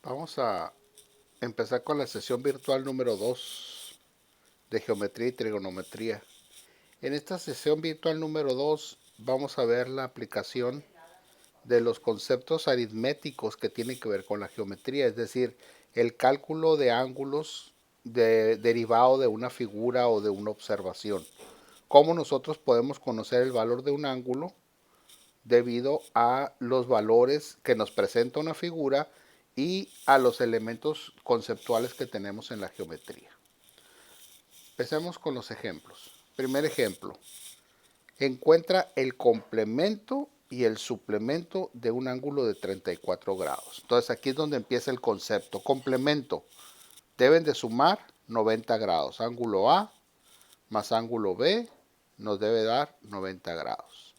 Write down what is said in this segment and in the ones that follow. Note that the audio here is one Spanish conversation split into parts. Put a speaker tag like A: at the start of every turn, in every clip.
A: Vamos a empezar con la sesión virtual número 2 de geometría y trigonometría. En esta sesión virtual número 2 vamos a ver la aplicación de los conceptos aritméticos que tienen que ver con la geometría, es decir, el cálculo de ángulos derivado de una figura o de una observación. Cómo nosotros podemos conocer el valor de un ángulo debido a los valores que nos presenta una figura y a los elementos conceptuales que tenemos en la geometría. Empecemos con los ejemplos. Primer ejemplo, encuentra el complemento y el suplemento de un ángulo de 34 grados. Entonces aquí es donde empieza el concepto. Complemento, deben de sumar 90 grados. Ángulo A más ángulo B nos debe dar 90 grados.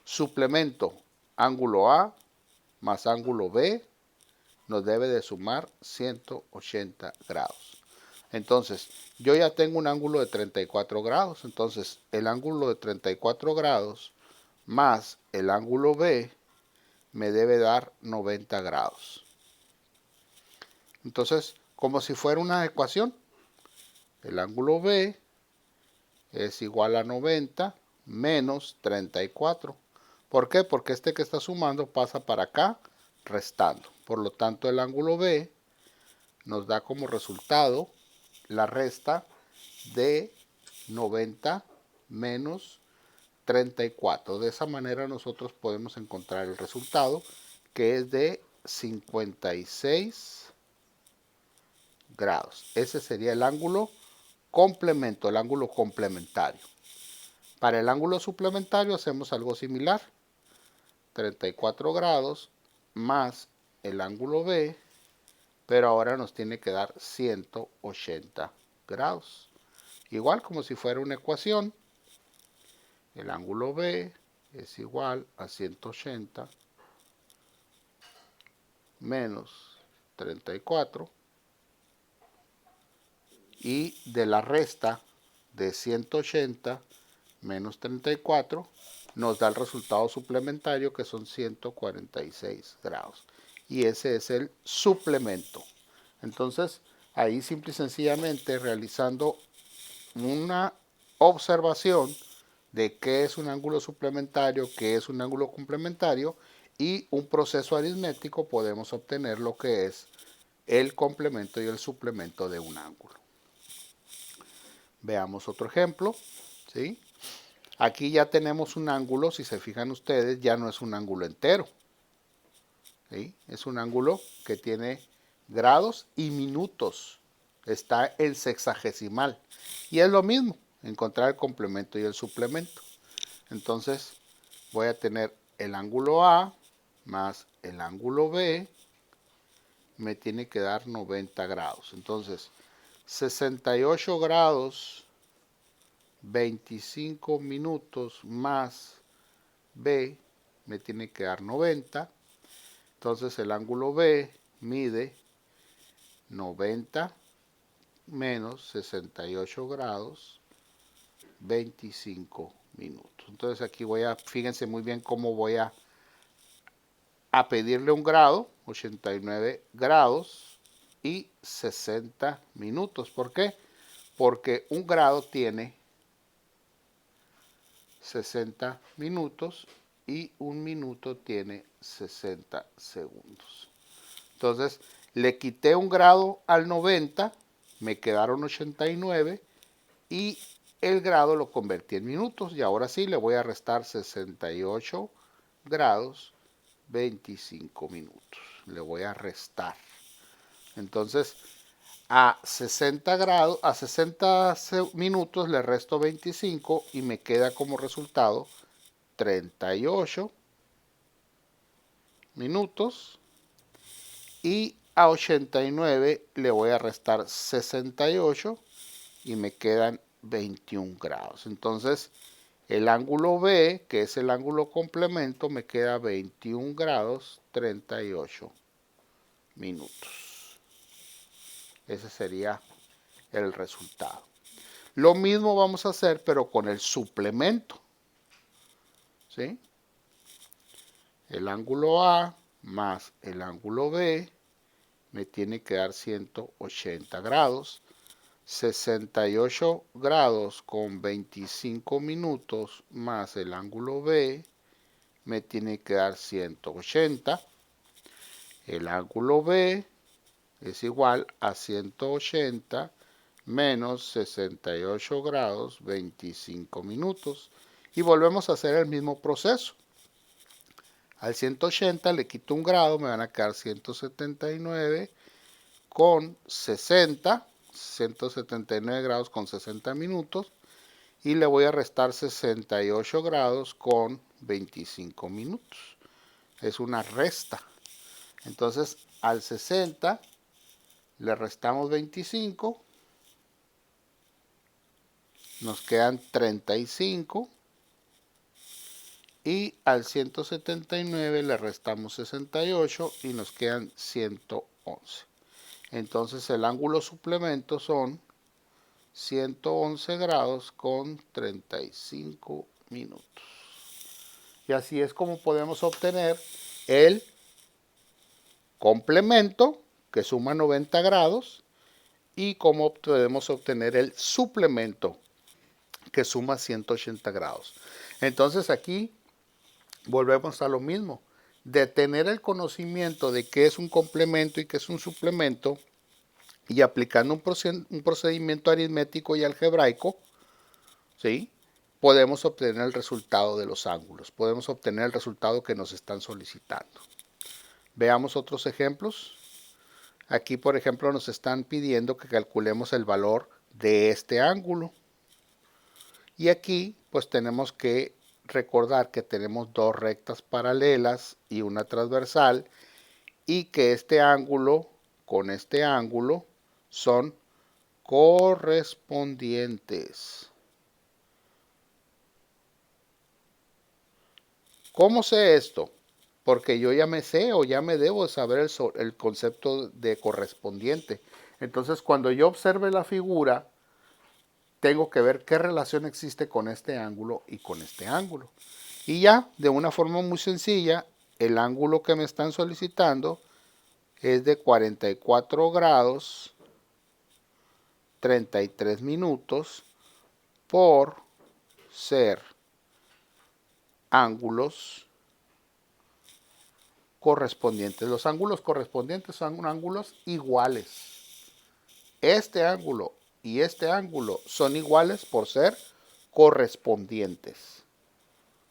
A: Suplemento, ángulo A más ángulo B nos debe de sumar 180 grados. Entonces, yo ya tengo un ángulo de 34 grados. Entonces, el ángulo de 34 grados más el ángulo B me debe dar 90 grados. Entonces, como si fuera una ecuación, el ángulo B es igual a 90 menos 34. ¿Por qué? Porque este que está sumando pasa para acá restando. Por lo tanto, el ángulo B nos da como resultado la resta de 90 menos 34. De esa manera nosotros podemos encontrar el resultado, que es de 56 grados. Ese sería el ángulo complemento, el ángulo complementario. Para el ángulo suplementario hacemos algo similar. 34 grados más el ángulo B, pero ahora nos tiene que dar 180 grados. Igual como si fuera una ecuación, el ángulo B es igual a 180 menos 34 y de la resta de 180 menos 34 nos da el resultado suplementario, que son 146 grados. Y ese es el suplemento. Entonces, ahí simple y sencillamente realizando una observación de qué es un ángulo suplementario, qué es un ángulo complementario y un proceso aritmético, podemos obtener lo que es el complemento y el suplemento de un ángulo. Veamos otro ejemplo, ¿sí? Aquí ya tenemos un ángulo, si se fijan ustedes, ya no es un ángulo entero, ¿sí? Es un ángulo que tiene grados y minutos, está en sexagesimal. Y es lo mismo, encontrar el complemento y el suplemento. Entonces voy a tener el ángulo A más el ángulo B, me tiene que dar 90 grados. Entonces, 68 grados, 25 minutos más B me tiene que dar 90. Entonces el ángulo B mide 90 menos 68 grados, 25 minutos. Entonces aquí fíjense muy bien cómo voy a pedirle un grado, 89 grados y 60 minutos. ¿Por qué? Porque un grado tiene 60 minutos y un minuto tiene 60 segundos. Entonces, le quité un grado al 90, me quedaron 89 y el grado lo convertí en minutos. Y ahora sí le voy a restar 68 grados, 25 minutos. Le voy a restar. Entonces, a 60 grados, a 60 minutos le resto 25 y me queda como resultado 38 minutos. Y a 89 le voy a restar 68 y me quedan 21 grados. Entonces, el ángulo B, que es el ángulo complemento, me queda 21 grados 38 minutos. Ese sería el resultado. Lo mismo vamos a hacer, pero con el suplemento, ¿sí? El ángulo A más el ángulo B me tiene que dar 180 grados. 68 grados con 25 minutos más el ángulo B me tiene que dar 180. El ángulo B es igual a 180 menos 68 grados 25 minutos. Y volvemos a hacer el mismo proceso. Al 180 le quito un grado, me van a quedar 179 con 60, 179 grados con 60 minutos, y le voy a restar 68 grados con 25 minutos. Es una resta. Entonces al 60 le restamos 25, nos quedan 35, y al 179 le restamos 68 y nos quedan 111. Entonces el ángulo suplemento son 111 grados con 35 minutos. Y así es como podemos obtener el complemento, que suma 90 grados, y cómo podemos obtener el suplemento, que suma 180 grados. Entonces aquí volvemos a lo mismo. De tener el conocimiento de qué es un complemento y qué es un suplemento, y aplicando un procedimiento aritmético y algebraico, ¿sí?, podemos obtener el resultado de los ángulos, podemos obtener el resultado que nos están solicitando. Veamos otros ejemplos. Aquí, por ejemplo, nos están pidiendo que calculemos el valor de este ángulo. Y aquí, pues tenemos que recordar que tenemos dos rectas paralelas y una transversal, y que este ángulo con este ángulo son correspondientes. ¿Cómo sé esto? Porque yo ya me sé o ya me debo saber el concepto de correspondiente. Entonces, cuando yo observe la figura, tengo que ver qué relación existe con este ángulo y con este ángulo. Y ya, de una forma muy sencilla, el ángulo que me están solicitando es de 44 grados 33 minutos por ser ángulos correspondientes. Los ángulos correspondientes son ángulos iguales. Este ángulo y este ángulo son iguales por ser correspondientes.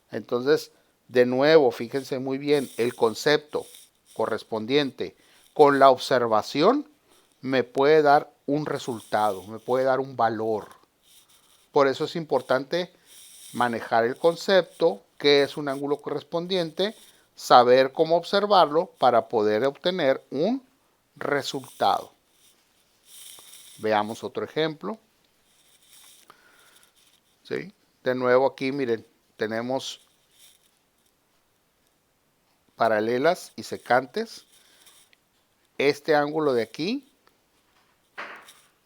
A: Entonces, de nuevo, fíjense muy bien, el concepto correspondiente con la observación me puede dar un resultado, me puede dar un valor. Por eso es importante manejar el concepto, qué es un ángulo correspondiente, saber cómo observarlo para poder obtener un resultado. Veamos otro ejemplo. ¿Sí? De nuevo aquí, miren, tenemos paralelas y secantes. Este ángulo de aquí,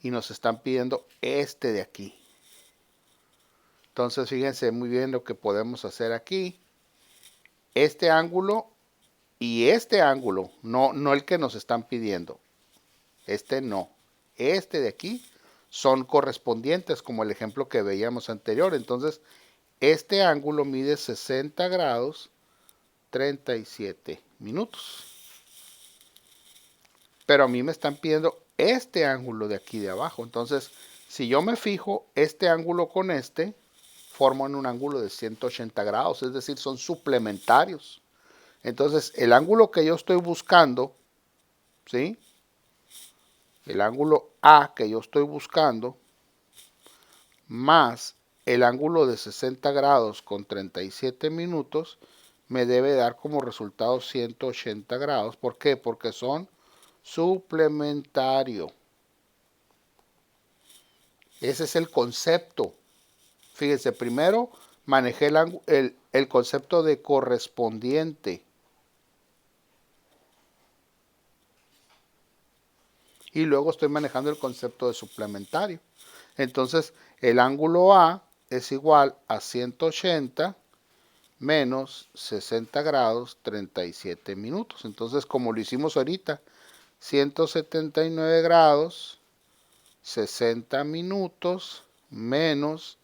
A: y nos están pidiendo este de aquí. Entonces fíjense muy bien lo que podemos hacer aquí. Este ángulo y este ángulo, no el que nos están pidiendo. Este no. Este de aquí son correspondientes, como el ejemplo que veíamos anterior. Entonces, este ángulo mide 60 grados 37 minutos. Pero a mí me están pidiendo este ángulo de aquí de abajo. Entonces, si yo me fijo, este ángulo con este forman un ángulo de 180 grados, es decir, son suplementarios. Entonces, el ángulo que yo estoy buscando, ¿sí?, el ángulo A que yo estoy buscando, más el ángulo de 60 grados con 37 minutos, me debe dar como resultado 180 grados. ¿Por qué? Porque son suplementario. Ese es el concepto. Fíjense, primero manejé el concepto de correspondiente. Y luego estoy manejando el concepto de suplementario. Entonces, el ángulo A es igual a 180 menos 60 grados 37 minutos. Entonces, como lo hicimos ahorita, 179 grados, 60 minutos, menos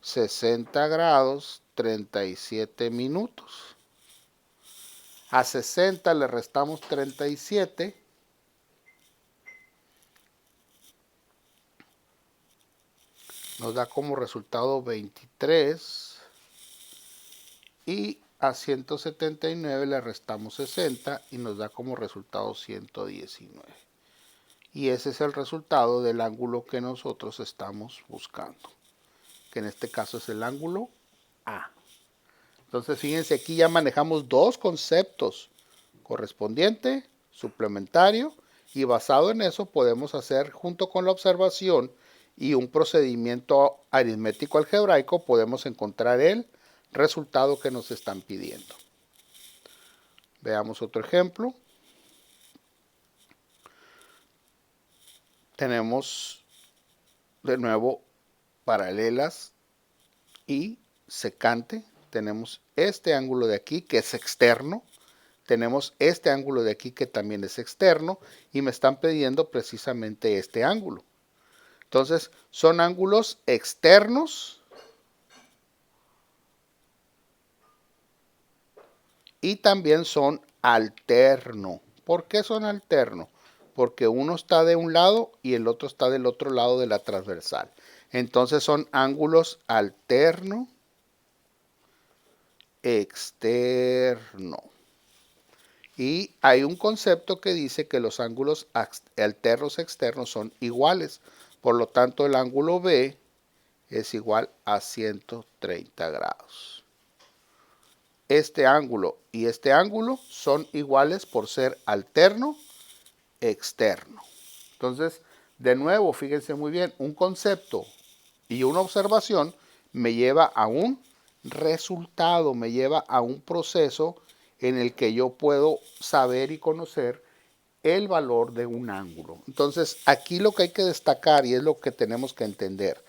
A: 60 grados, 37 minutos. A 60 le restamos 37. Nos da como resultado 23. Y a 179 le restamos 60 y nos da como resultado 119. Y ese es el resultado del ángulo que nosotros estamos buscando, que en este caso es el ángulo A. Entonces fíjense, aquí ya manejamos dos conceptos, correspondiente, suplementario, y basado en eso podemos hacer, junto con la observación y un procedimiento aritmético algebraico, podemos encontrar el resultado que nos están pidiendo. Veamos otro ejemplo. Tenemos de nuevo paralelas y secante. Tenemos este ángulo de aquí que es externo. Tenemos este ángulo de aquí que también es externo y me están pidiendo precisamente este ángulo. Entonces son ángulos externos y también son alterno. ¿Por qué son alterno? Porque uno está de un lado y el otro está del otro lado de la transversal. Entonces son ángulos alterno, externo. Y hay un concepto que dice que los ángulos alternos externos son iguales. Por lo tanto, el ángulo B es igual a 130 grados. Este ángulo y este ángulo son iguales por ser alterno, externo. Entonces, de nuevo, fíjense muy bien, un concepto y una observación me lleva a un resultado, me lleva a un proceso en el que yo puedo saber y conocer el valor de un ángulo. Entonces, aquí lo que hay que destacar y es lo que tenemos que entender.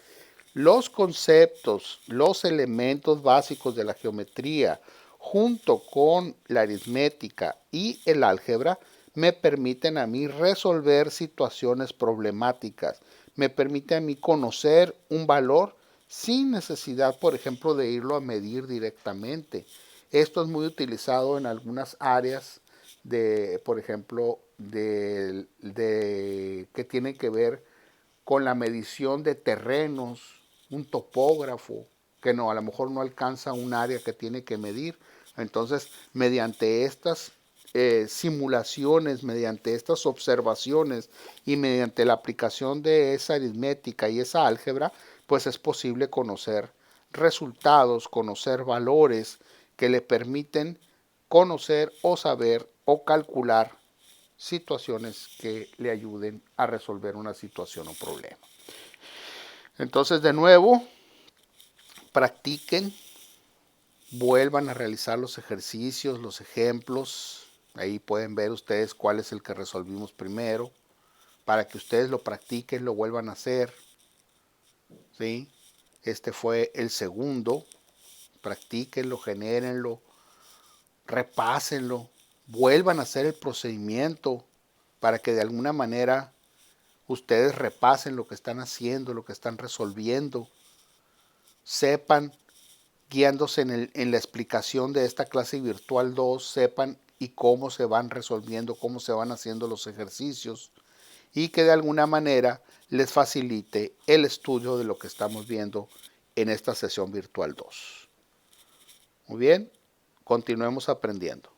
A: Los conceptos, los elementos básicos de la geometría, junto con la aritmética y el álgebra, me permiten a mí resolver situaciones problemáticas, me permite a mí conocer un valor sin necesidad, por ejemplo, de irlo a medir directamente. Esto es muy utilizado en algunas áreas de, por ejemplo, que tienen que ver con la medición de terrenos, un topógrafo que no, a lo mejor no alcanza un área que tiene que medir. Entonces, mediante estas simulaciones, mediante estas observaciones y mediante la aplicación de esa aritmética y esa álgebra, pues es posible conocer resultados, conocer valores que le permiten conocer o saber o calcular situaciones que le ayuden a resolver una situación o problema. Entonces, de nuevo, practiquen, vuelvan a realizar los ejercicios, los ejemplos. Ahí pueden ver ustedes cuál es el que resolvimos primero, para que ustedes lo practiquen, lo vuelvan a hacer. ¿Sí? Este fue el segundo. Practíquenlo, genérenlo, repásenlo, vuelvan a hacer el procedimiento para que de alguna manera ustedes repasen lo que están haciendo, lo que están resolviendo, sepan, guiándose en la explicación de esta clase virtual 2, sepan y cómo se van resolviendo, cómo se van haciendo los ejercicios y que de alguna manera les facilite el estudio de lo que estamos viendo en esta sesión virtual 2. Muy bien, continuemos aprendiendo.